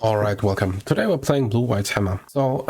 Alright, welcome. Today we're playing Blue White Hammer. So,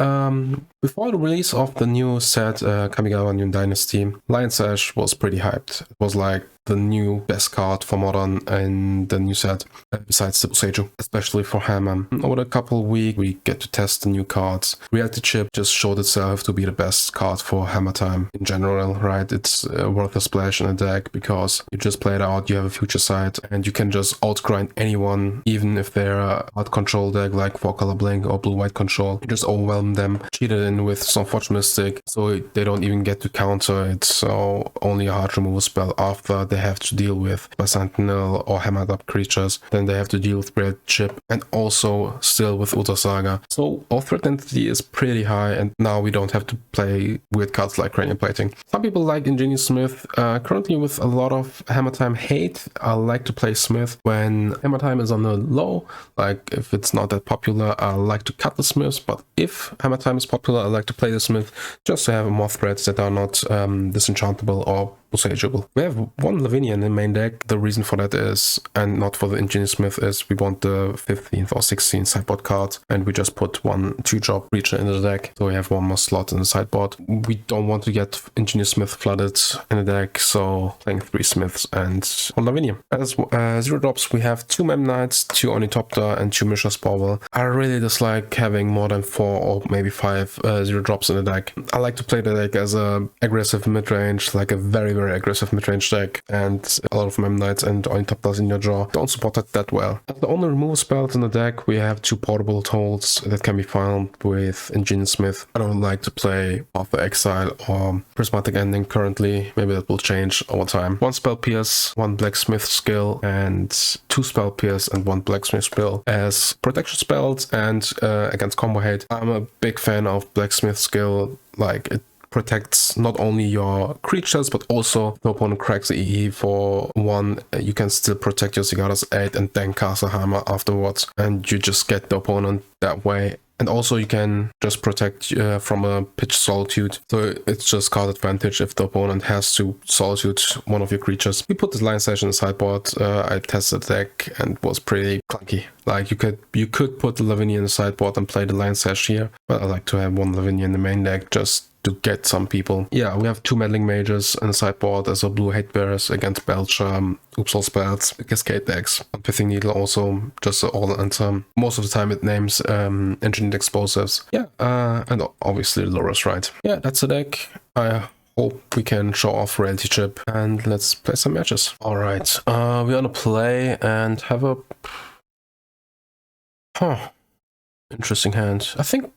before the release of the new set coming out on New Dynasty, Lion's Ash was pretty hyped. It was like the new best card for Modern in the new set, besides the Boseiju, especially for Hammer. Over the couple weeks, we get to test the new cards. Reality Chip just showed itself to be the best card for Hammer Time in general, right? It's worth a splash in a deck because you just play it out, you have a future sight, and you can just outgrind anyone, even if they're a hard control deck like 4-color Blink or Blue-White Control. You just overwhelm them, cheat it in with Stormforge Mystic, so they don't even get to counter it, so only a hard removal spell after they have to deal with Sentinel or hammered up creatures. Then they have to deal with Reality Chip and also still with Uta Saga. So our threat density is pretty high, and now we don't have to play weird cards like Cranium Plating. Some people like Ingenious Smith. Currently with a lot of Hammer Time hate, I like to play Smith when Hammer Time is on the low. Like if it's not that popular, I like to cut the Smiths, but if Hammer Time is popular, I like to play the Smith just to have more threats that are not disenchantable or Boseiju. We have one Lavinia in the main deck. The reason for that is, and not for the Ingenious Smith, is we want the 15th or 16th sideboard card, and we just put one 2-drop Breacher in the deck, so we have one more slot in the sideboard. We don't want to get Ingenious Smith flooded in the deck, so playing 3 Smiths and one Lavinia. As 0 drops, we have 2 Mem Knights, 2 Ornithopter, and 2 Mishra Sporewell. I really dislike having more than 4 or maybe 5 0 drops in the deck. I like to play the deck as a aggressive mid-range, like a very aggressive mid-range deck, and a lot of Mem Knights and Ornithopters in your draw don't support it that well. As the only removal spells in the deck, we have 2 portable tolls that can be found with Ingenious Smith. I don't like to play Path of Exile or Prismatic Ending currently. Maybe that will change over time. 1 Spell Pierce, 1 Blacksmith skill, and 2 Spell Pierce and 1 Blacksmith skill as protection spells and against combo hate. I'm a big fan of Blacksmith skill. Like, it protects not only your creatures, but also if the opponent cracks the EE for 1, you can still protect your Sigarda's 8 and then cast a hammer afterwards, and you just get the opponent that way. And also you can just protect from a Pitch Solitude, so it's just card advantage if the opponent has to Solitude one of your creatures. We put the Lion's Ash in the sideboard. I tested the deck and was pretty clunky. Like you could put the Lavinia in the sideboard and play the Lion's Ash here, but I like to have 1 Lavinia in the main deck just to get some people. Yeah, we have 2 Meddling Mages in the sideboard as a blue Hate Bearers against Belcher, Upsal Spells, Cascade decks, and Pithing Needle also, just all answer. Most of the time it names Engineered Explosives. Yeah, and obviously Loras, right? Yeah, that's the deck. I hope we can show off Reality Chip, and let's play some matches. Alright, we're gonna play and have a... interesting hand. I think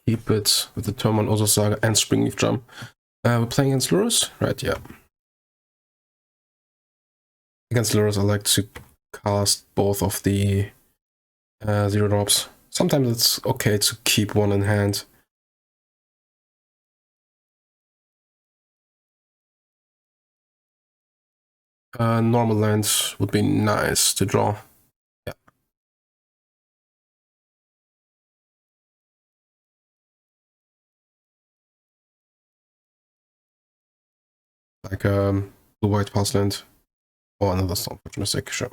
keep it with the Tormund Uta Saga and Springleaf Drum. We're playing against Lurrus? Right, yeah. Against Lurrus, I like to cast both of the 0 drops. Sometimes it's okay to keep one in hand. Normal lands would be nice to draw. Yeah. Like blue-white Parsland or another Stormforge Mystic, sure.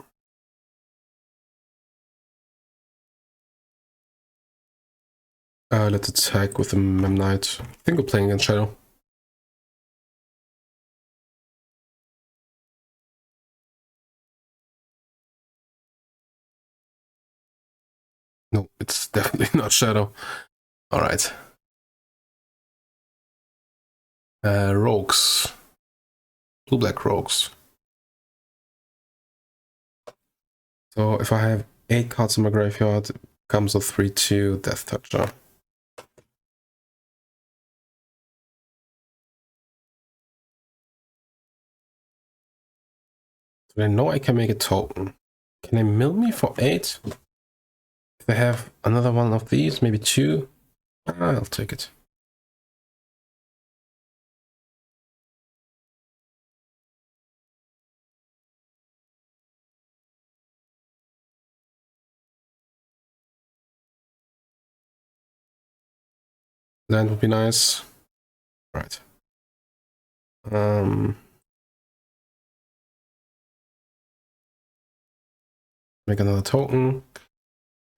Let's attack with the Mem Knight. I think we're playing against Shadow. No, it's definitely not Shadow. Alright. Rogues. Blue-black Rogues. So if I have 8 cards in my graveyard, it comes a 3/2 Death Toucher. I know I can make a token. Can they mill me for 8? If I have another one of these, maybe 2, I'll take it. Land would be nice. Right. Make another token.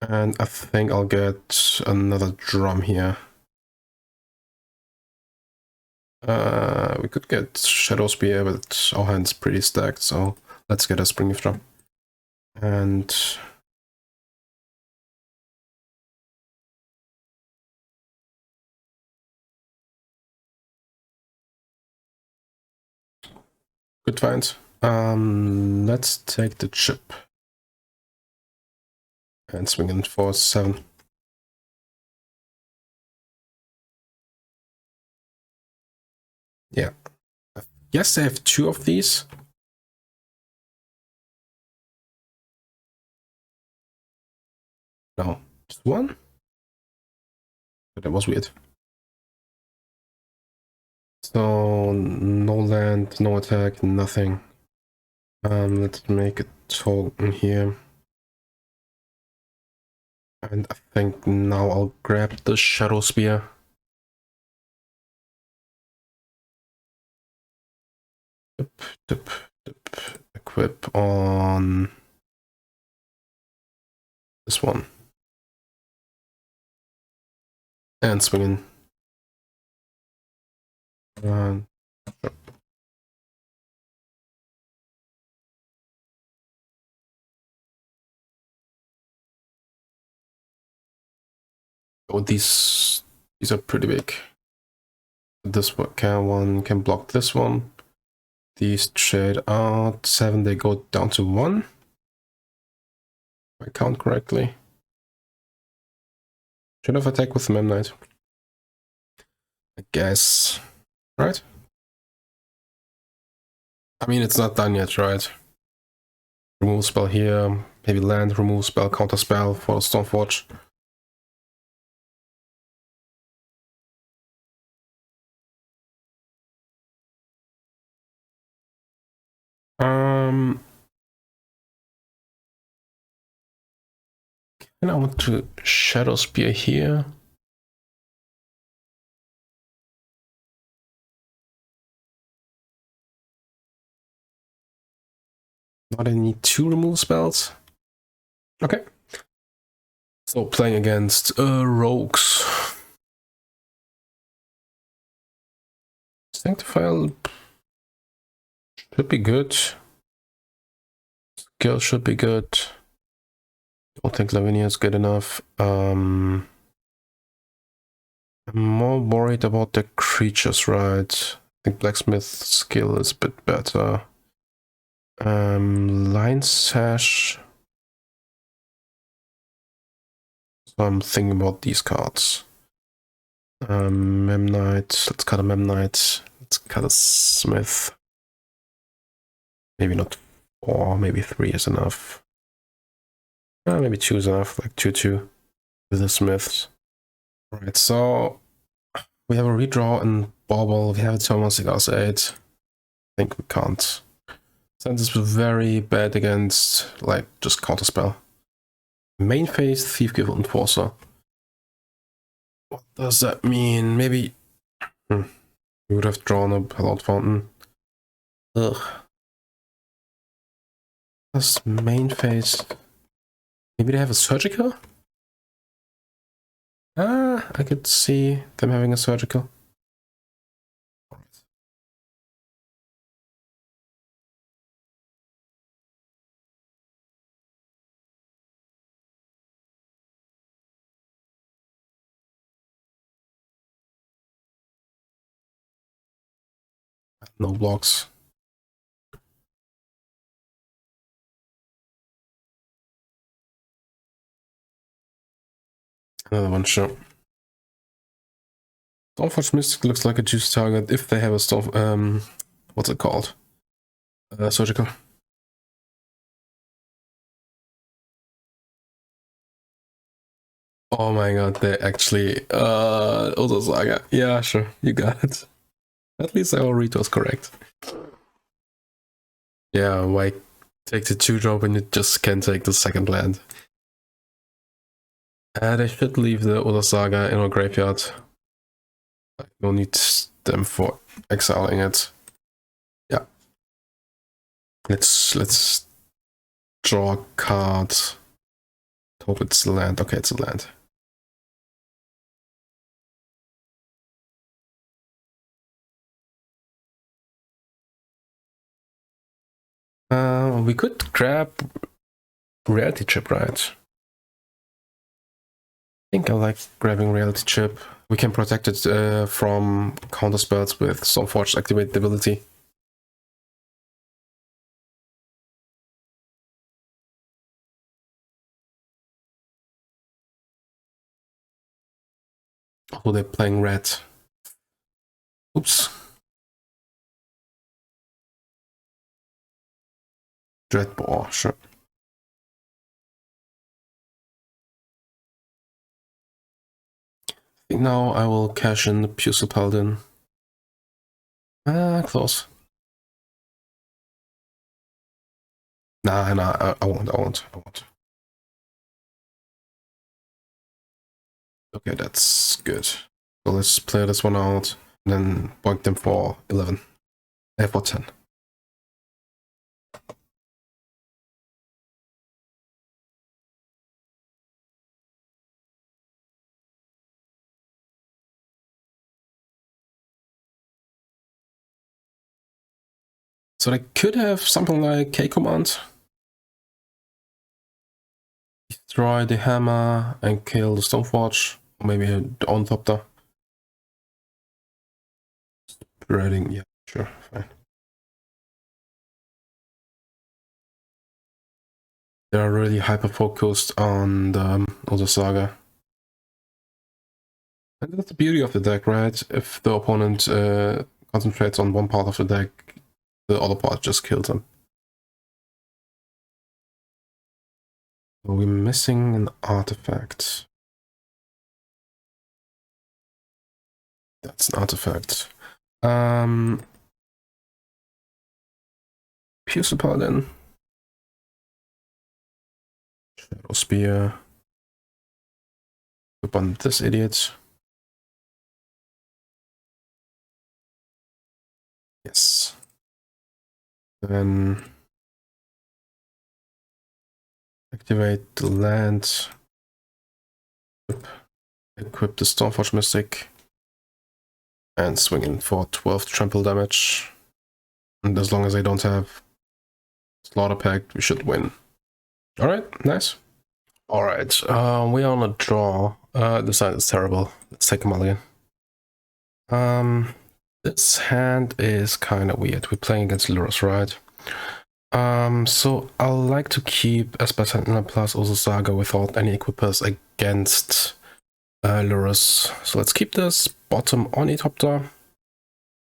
And I think I'll get another drum here. We could get Shadow Spear, but our hand's pretty stacked, so let's get a Springleaf Drum. And good find. Let's take the chip and swing in for 7. Yeah. I guess they have 2 of these. No, just 1? But that was weird. So, no land, no attack, nothing. Let's make a token here. And I think now I'll grab the Shadow Spear. Equip on this one. And swing in. Sure. Oh, these are pretty big. This one can block this one. These trade out 7, they go down to 1. If I count correctly. Should have attacked with Memnite. I guess. Right? I mean, it's not done yet, right? Remove spell here, maybe land, remove spell, counter spell for Stormforge. And I want to Shadow Spear here. Not I need 2 remove spells. Okay. So playing against rogues. Sanctify should be good. Skill should be good. Don't think Lavinia is good enough. I'm more worried about the creatures, right? I think Blacksmith skill is a bit better. Line Sash. So I'm thinking about these cards. Memnite. Let's cut a Memnite. Let's cut a Smith. Maybe not 4, maybe 3 is enough. Maybe 2 is enough, like 2/2 with the Smiths. Right, so we have a redraw and Bauble. We have a turn 1 Cigars 8. I think we can't. Since it's very bad against, like, just counterspell. Main phase, Thief Guild Enforcer. What does that mean? Maybe we would have drawn a Hallowed Fountain. Ugh. That's main phase. Maybe they have a Surgical? I could see them having a Surgical. No blocks. Another one, sure. Stormforge Mystic looks like a juice target if they have a Storm. What's it called? Surgical. Oh my god, they actually. Odo Saga. Yeah, sure, you got it. At least our read was correct. Yeah, why take the 2-drop when you just can't take the second land? They should leave the Odo Saga in our graveyard. No need them for exiling it. Yeah. Let's draw a card. Hope it's land. Okay, it's a land. We could grab reality chip, right? I think I like grabbing reality chip. We can protect it from counter spells with Stoneforge activated ability. Oh, they're playing red. Oops. Dreadbore, sure. I think now I will cash in the Pusil Paladin. Close. Nah, I won't. Okay, that's good. So let's play this one out, and then boink them for 11. For 10. So they could have something like K command. Destroy the hammer and kill the Stoneforge. Or maybe the Ornithopter. Spreading, yeah, sure, fine. They're really hyper-focused on the Other Saga. And that's the beauty of the deck, right? If the opponent concentrates on one part of the deck, the other part just kills them. So we're missing an artifact. That's an artifact. Pusil Paladin. Shadow Spear. Upon this idiot. Yes. Then activate the land. Equip the Stoneforge Mystic. And swing in for 12 trample damage. And as long as I don't have Slaughter Pact, we should win. Alright, nice. Alright, we are on a draw. This side is terrible. Let's take a mulligan. This hand is kind of weird. We're playing against Lurrus, right? So I like to keep Esper Sentinel plus Urza Saga without any equippers against Lurrus. So let's keep this bottom Ornithopter.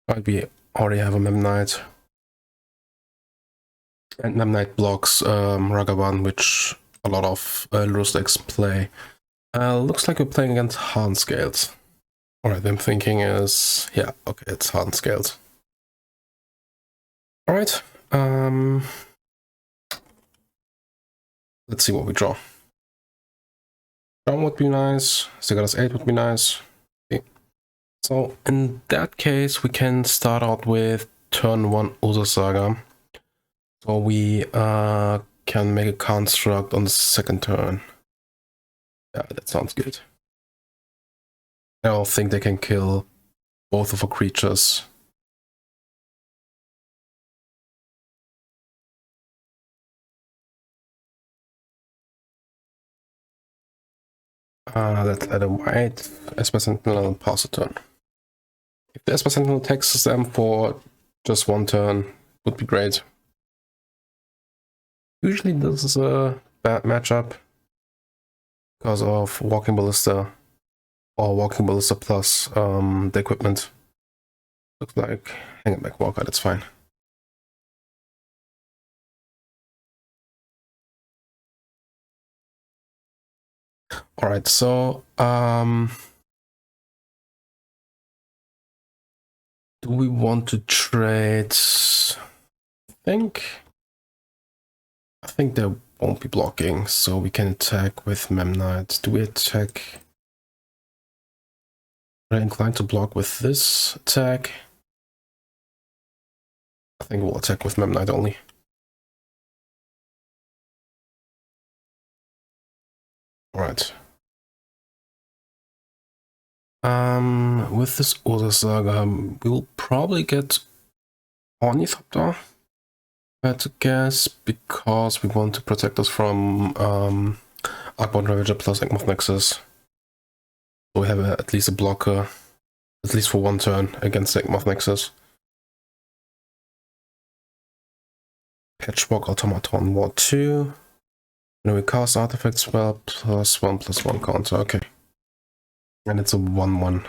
Right, we already have a Memnite. And Memnite blocks Ragavan, which a lot of Lurrus decks play. Looks like we're playing against Hardened Scales. Alright, I'm thinking is... yeah, okay, it's Hardened Scales. Alright, let's see what we draw. Down would be nice, Sigaras 8 would be nice. Okay. So in that case, we can start out with turn 1 Urza Saga. So we can make a construct on the second turn. Yeah, that sounds good. I don't think they can kill both of our creatures. Let's add a white Esper Sentinel and pass a turn. If the Esper Sentinel attacks them for just one turn, would be great. Usually this is a bad matchup because of Walking Ballista or Walking Ballista plus the equipment. Looks like Hanging Back Walker, that's fine. Alright, so do we want to trade? I think they won't be blocking, so we can attack with Memnite. Do we attack? Are I inclined to block with this attack? I think we'll attack with Memnite only. Alright. With this Urza Saga, we will probably get Ornithopter, I had to guess, because we want to protect us from Arcbound Ravager plus Ekmoth Nexus. So we have at least a blocker, at least for one turn, against Ekmoth Nexus. Patchwork Automaton War 2. When we cast artifact spell, +1/+1 counter, okay. And it's a 1/1.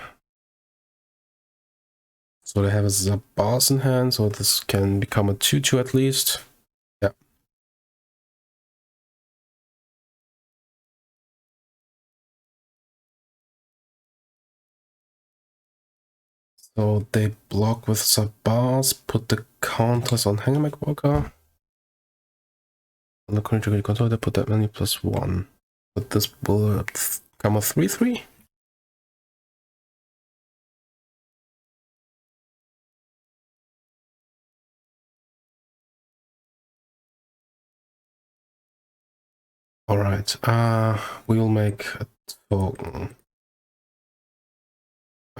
So they have a Zabaz in hand, so this can become a 2/2 at least. Yeah. So they block with Zabaz, put the counters on Hangmak Walker. On the current control, they put that many +1. But this will become a 3/3. Alright, we will make a token.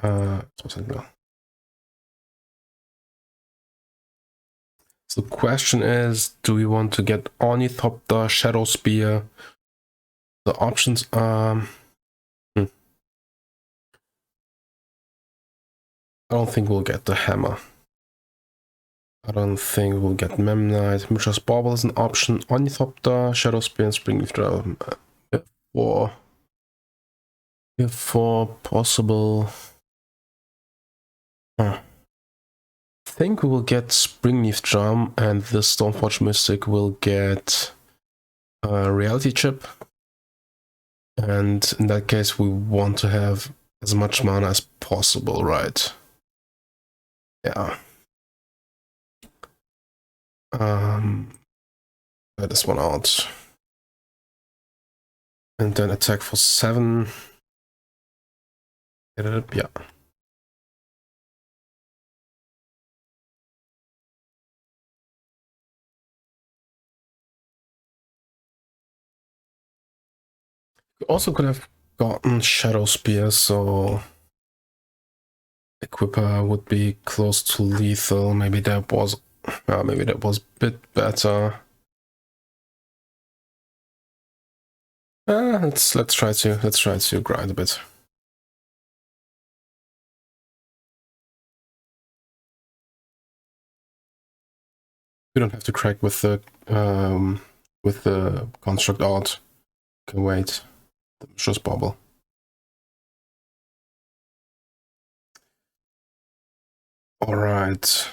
Something else. So the question is, do we want to get Ornithopter, Shadow Spear? The options are... I don't think we'll get the Hammer. I don't think we'll get Memnite. Mishra's Bauble is an option. Ornithopter, Shadow Spear, and Springleaf Drum. Before possible... I think we will get Springleaf Drum, and the Stoneforge Mystic will get a Reality Chip. And in that case, we want to have as much mana as possible, right? Yeah. Let this one out. And then attack for 7. Get it up, yeah. We also could have gotten Shadow Spear, so Equipper would be close to lethal. Maybe that was a bit better. Let's try to grind a bit. We don't have to crack with the construct art. Can wait. The Mishra's Bauble. Alright.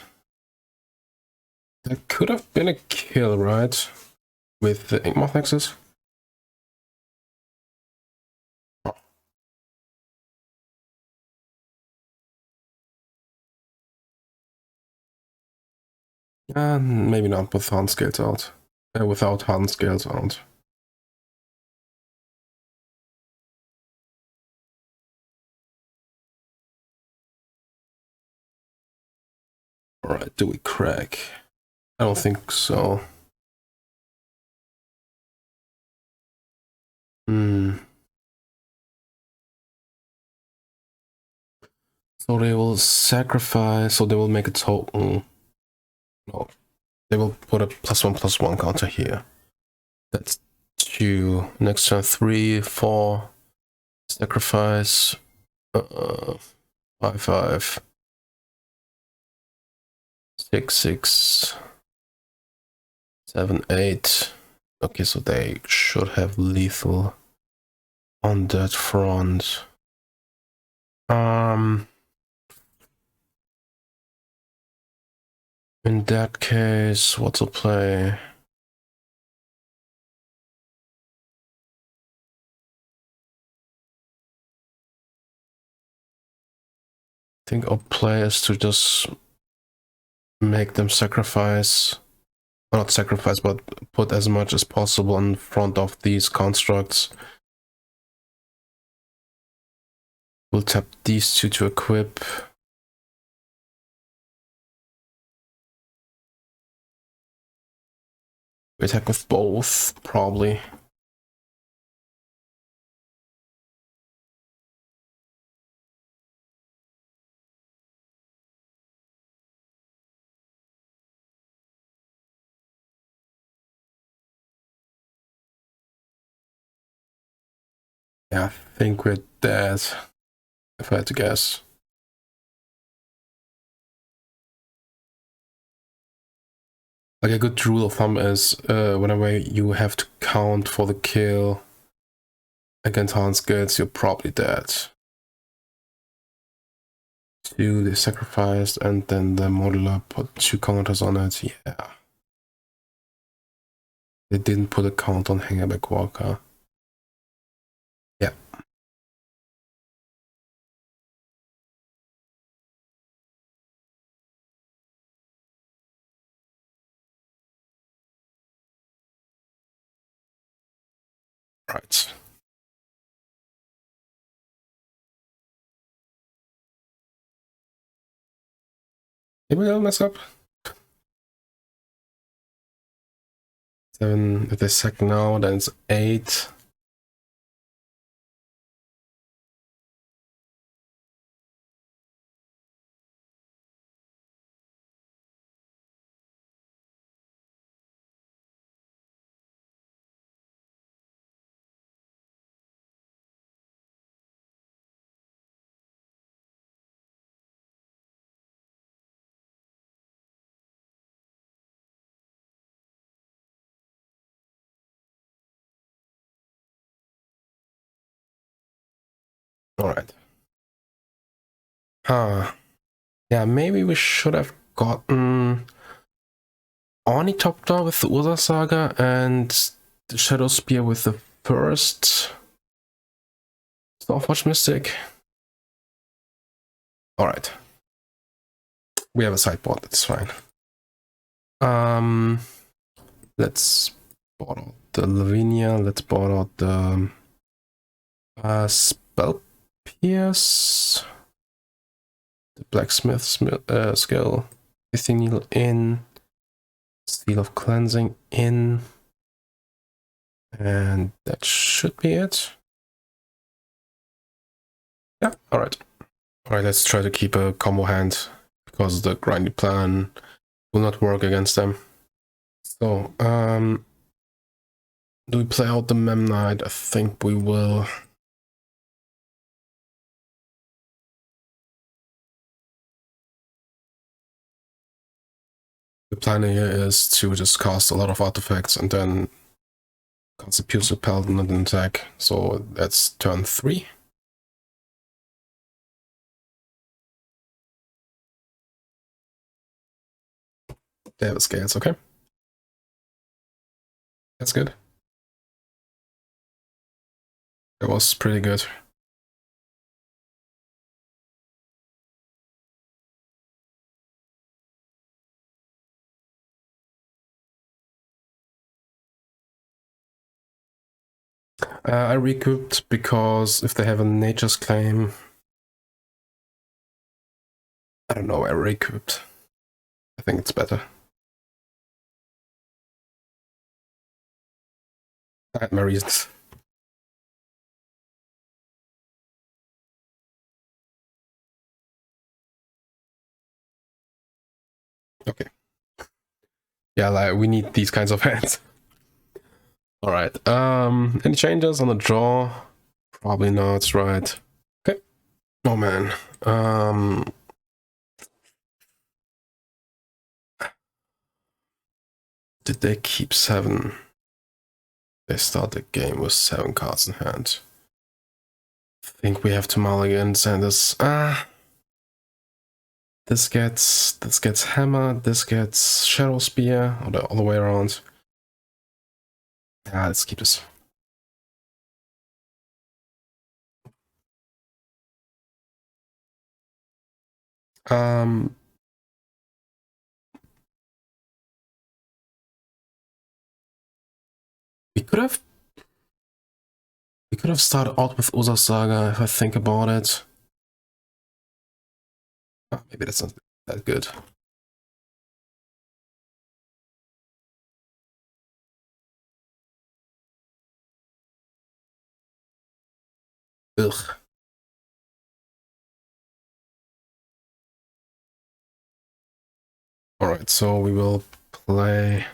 That could have been a kill, right? With the Inkmoth Nexus? Maybe not with Hand Scales out. Without Hand Scales out. Alright, do we crack? I don't think so. So they will sacrifice, so they will make a token. No, they will put a +1/+1 counter here. That's 2. Next turn 3, 4. Sacrifice. 5/5. 6/6. 7/8. Okay, so they should have lethal on that front. In that case, what's a play? I think our play is to just make them sacrifice. Not sacrifice, but put as much as possible in front of these constructs. We'll tap these two to equip. We attack with both, probably. Yeah, I think we're dead, if I had to guess. Like a good rule of thumb is whenever you have to count for the kill against Hans Skills, you're probably dead. 2 they sacrificed, and then the modeler put 2 counters on it. Yeah. They didn't put a count on Hangerback Walker. Yeah. Right. Did we all mess up? 7, if they sack now, then it's 8. Alright. Huh. Yeah, maybe we should have gotten Ornithopter with the Ursa Saga and the Shadow Spear with the first Stormforge Mystic. Alright. We have a sideboard, that's fine. Let's board out the Lavinia, let's board out the Spell Pierce, the Blacksmith skill, Ethereal in, Seal of Cleansing in, and that should be it. Yeah, alright. Alright, let's try to keep a combo hand, because the grindy plan will not work against them. So, do we play out the Mem Knight? I think we will. The plan here is to just cast a lot of artifacts and then cast a Pucer Paladin and an attack. So that's turn 3. They have a scales, okay. That's good. That was pretty good. I recouped because if they have a Nature's Claim, I don't know, I recouped. I think it's better. I had my reasons. Okay. Yeah, like we need these kinds of hands. Alright, any changes on the draw? Probably not, right? Okay. Oh man. Did they keep 7? They start the game with 7 cards in hand. I think we have to mulligan Sanders. This gets Hammer, this gets Shadow Spear, or the other way around. Yeah, let's keep this. We could have started out with Ursa Saga if I think about it. Maybe that's not that good. Ugh. Alright, so we will play.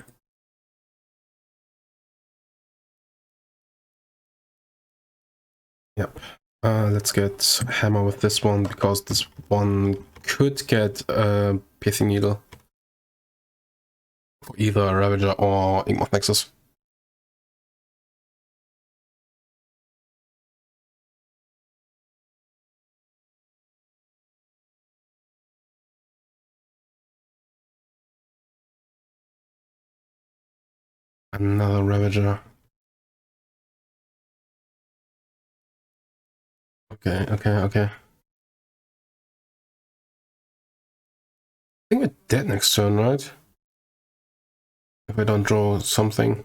Yep. Let's get Hammer with this one, because this one could get a Piercing Needle for either Ravager or Inkmoth Nexus. Another Ravager. Okay, okay, okay. I think we're dead next turn, right? If I don't draw something.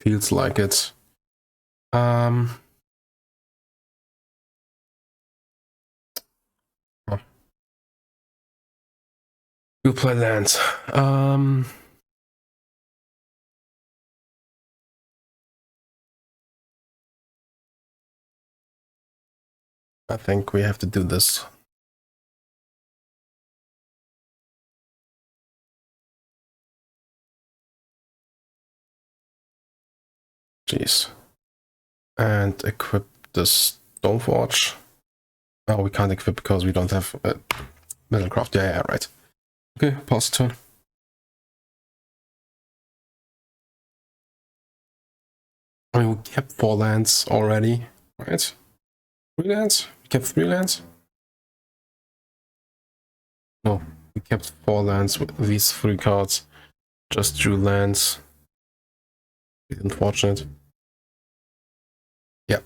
Feels like it. Oh. We'll play lands. I think we have to do this. Jeez. And equip the Stoneforge. Oh, we can't equip because we don't have Metalcraft. Yeah, right. Okay, pass the turn. I mean, we kept 4 lands already, right? 3 lands? We kept 3 lands? No, we kept 4 lands with these 3 cards. Just drew lands. Unfortunate. Yep.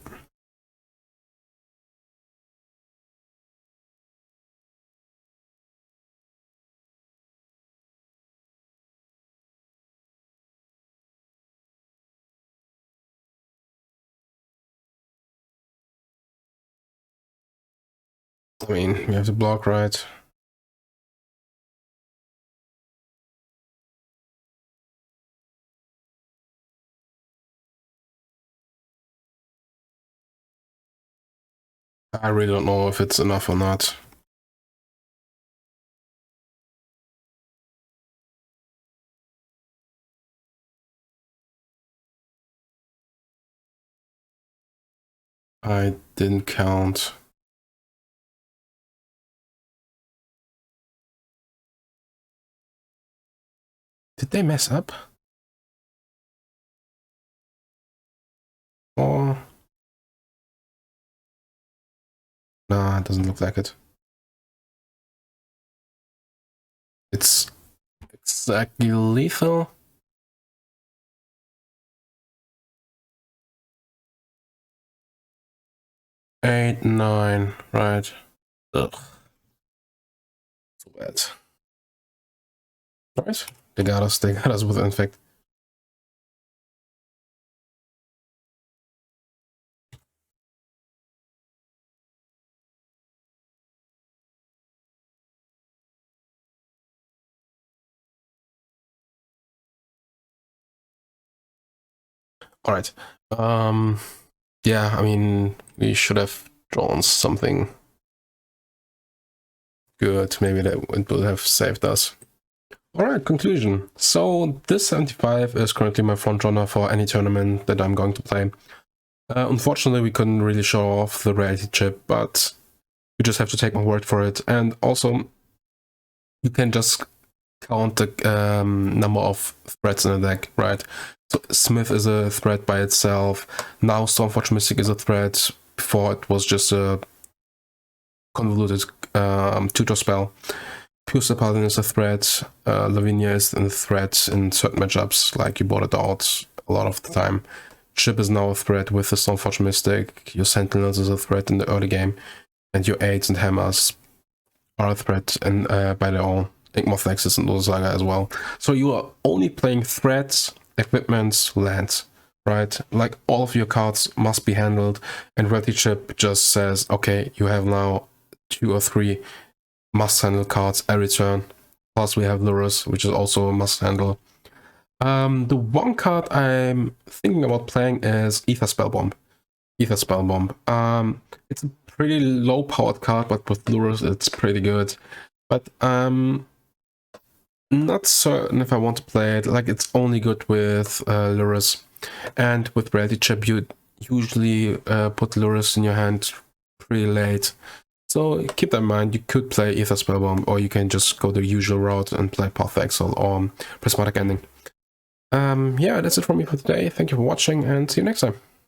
I mean, we have to block, right? I really don't know if it's enough or not. I didn't count. Did they mess up? Or... Nah, it doesn't look like it. It's exactly lethal. Eight, 9, right. Ugh. So bad. Right? They got us with Infect. Alright. Yeah, I mean, we should have drawn something good. Maybe that it would have saved us. Alright, conclusion. So this 75 is currently my front runner for any tournament that I'm going to play. Unfortunately, we couldn't really show off the reality chip, but you just have to take my word for it. And also, you can just count the number of threats in the deck, right? So Smith is a threat by itself. Now Stormforge Mystic is a threat. Before it was just a convoluted tutor spell. Pure Paladin is a threat. Lavinia is a threat in certain matchups, like you bought it out a lot of the time. Chip is now a threat with the Stormforge Mystic. Your Sentinels is a threat in the early game. And your Aids and Hammers are a threat and by their own. Inkmoth Nexus and Saga as well. So you are only playing threats, equipments, lands, right? Like all of your cards must be handled, and Reality Chip just says, okay, you have now 2 or 3 must handle cards every turn. Plus we have Lurrus, which is also a must handle. The one card I'm thinking about playing is Ether Spellbomb. It's a pretty low powered card, but with Lurrus it's pretty good. But not certain if I want to play it. Like, it's only good with Lurrus, and with Reality Chip you usually put Lurrus in your hand pretty late. So keep that in mind. You could play Ether Spellbomb, or you can just go the usual route and play Path of Exile or Prismatic Ending. Yeah, that's it from me for today. Thank you for watching, and see you next time.